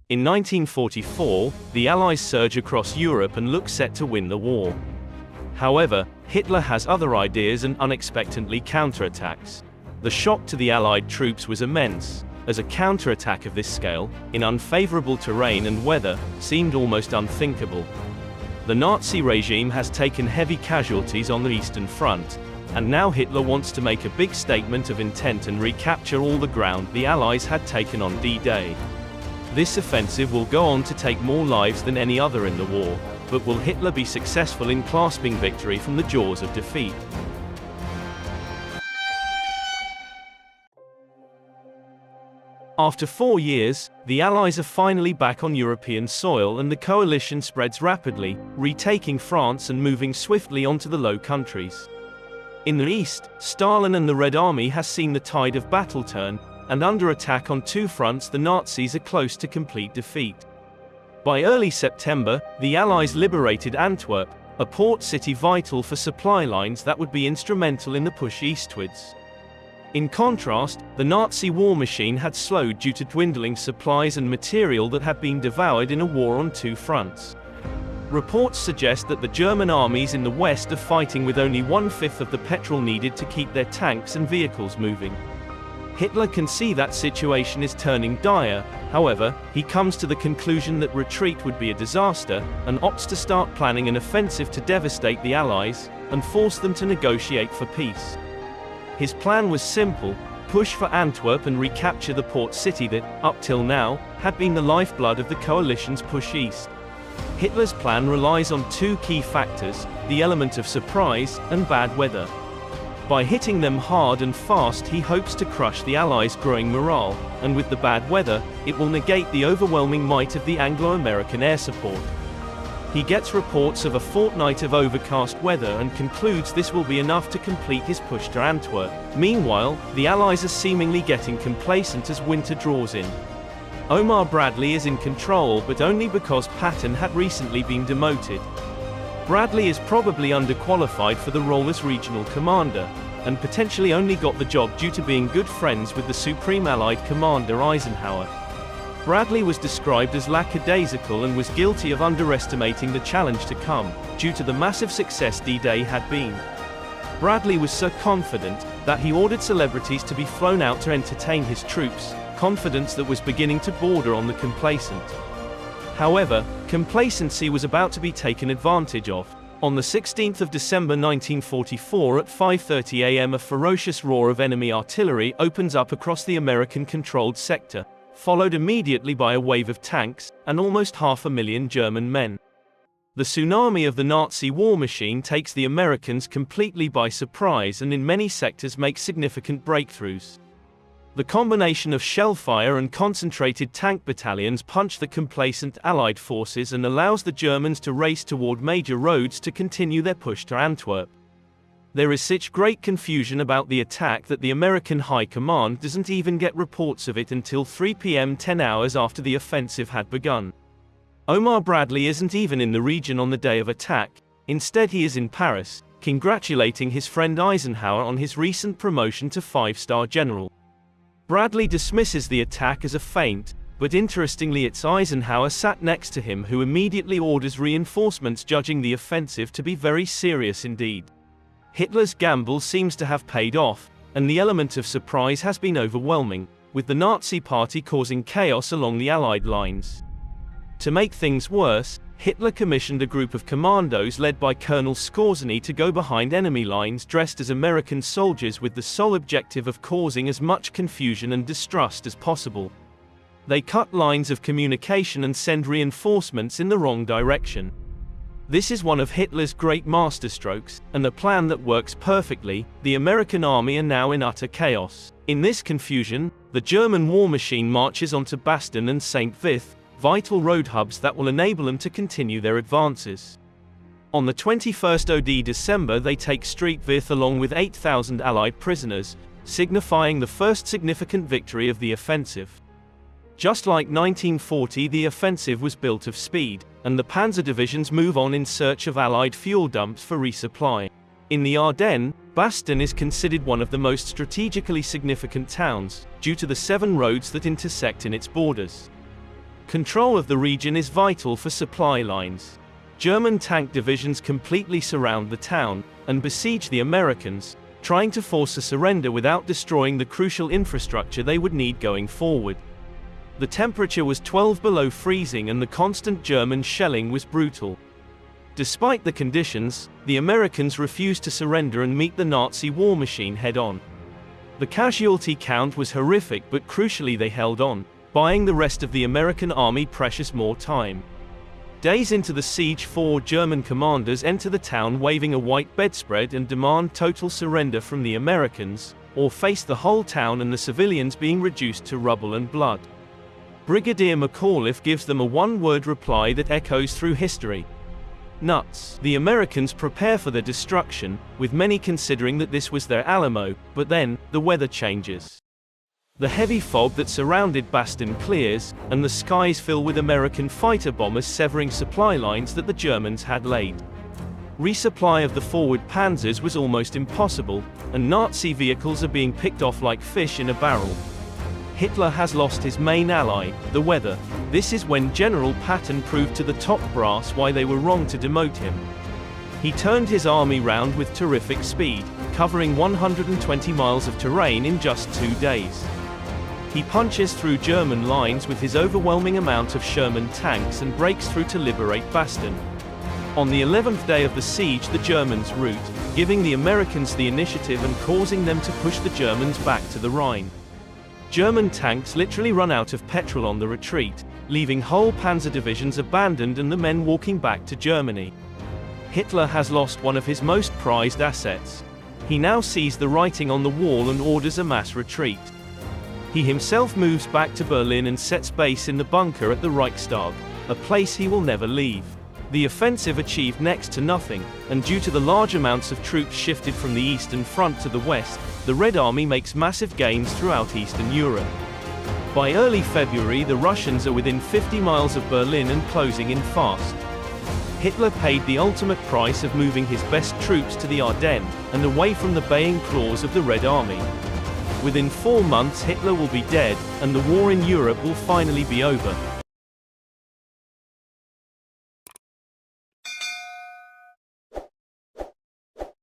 In 1944, the Allies surge across Europe and look set to win the war. However, Hitler has other ideas and unexpectedly counterattacks. The shock to the Allied troops was immense, as a counterattack of this scale, in unfavorable terrain and weather, seemed almost unthinkable. The Nazi regime has taken heavy casualties on the Eastern Front, and now Hitler wants to make a big statement of intent and recapture all the ground the Allies had taken on D-Day. This offensive will go on to take more lives than any other in the war, but will Hitler be successful in clasping victory from the jaws of defeat? After 4 years, the Allies are finally back on European soil and the coalition spreads rapidly, retaking France and moving swiftly onto the Low Countries. In the east, Stalin and the Red Army has seen the tide of battle turn, and under attack on 2 fronts the Nazis are close to complete defeat. By early September, the Allies liberated Antwerp, a port city vital for supply lines that would be instrumental in the push eastwards. In contrast, the Nazi war machine had slowed due to dwindling supplies and material that had been devoured in a war on 2 fronts. Reports suggest that the German armies in the west are fighting with only 1/5 of the petrol needed to keep their tanks and vehicles moving. Hitler can see that situation is turning dire. However, he comes to the conclusion that retreat would be a disaster, and opts to start planning an offensive to devastate the Allies, and force them to negotiate for peace. His plan was simple: push for Antwerp and recapture the port city that, up till now, had been the lifeblood of the coalition's push east. Hitler's plan relies on 2 key factors: the element of surprise, and bad weather. By hitting them hard and fast he hopes to crush the Allies' growing morale, and with the bad weather, it will negate the overwhelming might of the Anglo-American air support. He gets reports of a fortnight of overcast weather and concludes this will be enough to complete his push to Antwerp. Meanwhile, the Allies are seemingly getting complacent as winter draws in. Omar Bradley is in control, but only because Patton had recently been demoted. Bradley is probably underqualified for the role as regional commander, and potentially only got the job due to being good friends with the Supreme Allied Commander Eisenhower. Bradley was described as lackadaisical and was guilty of underestimating the challenge to come, due to the massive success D-Day had been. Bradley was so confident that he ordered celebrities to be flown out to entertain his troops, confidence that was beginning to border on the complacent. However, complacency was about to be taken advantage of. On the 16th of December 1944 at 5:30 a.m. a ferocious roar of enemy artillery opens up across the American-controlled sector, followed immediately by a wave of tanks, and almost 500,000 German men. The tsunami of the Nazi war machine takes the Americans completely by surprise and in many sectors makes significant breakthroughs. The combination of shellfire and concentrated tank battalions punch the complacent Allied forces and allows the Germans to race toward major roads to continue their push to Antwerp. There is such great confusion about the attack that the American High Command doesn't even get reports of it until 3 p.m. 10 hours after the offensive had begun. Omar Bradley isn't even in the region on the day of attack. Instead he is in Paris, congratulating his friend Eisenhower on his recent promotion to 5-star general. Bradley dismisses the attack as a feint, but interestingly it's Eisenhower sat next to him who immediately orders reinforcements, judging the offensive to be very serious indeed. Hitler's gamble seems to have paid off, and the element of surprise has been overwhelming, with the Nazi Party causing chaos along the Allied lines. To make things worse, Hitler commissioned a group of commandos led by Colonel Skorzeny to go behind enemy lines dressed as American soldiers with the sole objective of causing as much confusion and distrust as possible. They cut lines of communication and send reinforcements in the wrong direction. This is one of Hitler's great masterstrokes, and a plan that works perfectly. The American army are now in utter chaos. In this confusion, the German war machine marches onto Bastogne and St. Vith, vital road hubs that will enable them to continue their advances. On the 21st of December they take St. Vith along with 8,000 Allied prisoners, signifying the first significant victory of the offensive. Just like 1940, the offensive was built of speed, and the panzer divisions move on in search of Allied fuel dumps for resupply. In the Ardennes, Bastogne is considered one of the most strategically significant towns, due to the 7 roads that intersect in its borders. Control of the region is vital for supply lines. German tank divisions completely surround the town and besiege the Americans, trying to force a surrender without destroying the crucial infrastructure they would need going forward. The temperature was 12 below freezing and the constant German shelling was brutal. Despite the conditions, the Americans refused to surrender and meet the Nazi war machine head-on. The casualty count was horrific, but crucially they held on, buying the rest of the American army precious more time. Days into the siege, 4 German commanders enter the town waving a white bedspread and demand total surrender from the Americans, or face the whole town and the civilians being reduced to rubble and blood. Brigadier McAuliffe gives them a one-word reply that echoes through history: nuts. The Americans prepare for their destruction, with many considering that this was their Alamo, but then, the weather changes. The heavy fog that surrounded Bastogne clears, and the skies fill with American fighter bombers severing supply lines that the Germans had laid. Resupply of the forward panzers was almost impossible, and Nazi vehicles are being picked off like fish in a barrel. Hitler has lost his main ally, the weather. This is when General Patton proved to the top brass why they were wrong to demote him. He turned his army round with terrific speed, covering 120 miles of terrain in just 2 days. He punches through German lines with his overwhelming amount of Sherman tanks and breaks through to liberate Bastogne. On the 11th day of the siege, the Germans rout, giving the Americans the initiative and causing them to push the Germans back to the Rhine. German tanks literally run out of petrol on the retreat, leaving whole panzer divisions abandoned and the men walking back to Germany. Hitler has lost one of his most prized assets. He now sees the writing on the wall and orders a mass retreat. He himself moves back to Berlin and sets base in the bunker at the Reichstag, a place he will never leave. The offensive achieved next to nothing, and due to the large amounts of troops shifted from the eastern front to the west, the Red Army makes massive gains throughout Eastern Europe. By early February, the Russians are within 50 miles of Berlin and closing in fast. Hitler paid the ultimate price of moving his best troops to the Ardennes, and away from the baying claws of the Red Army. Within 4 months Hitler will be dead, and the war in Europe will finally be over.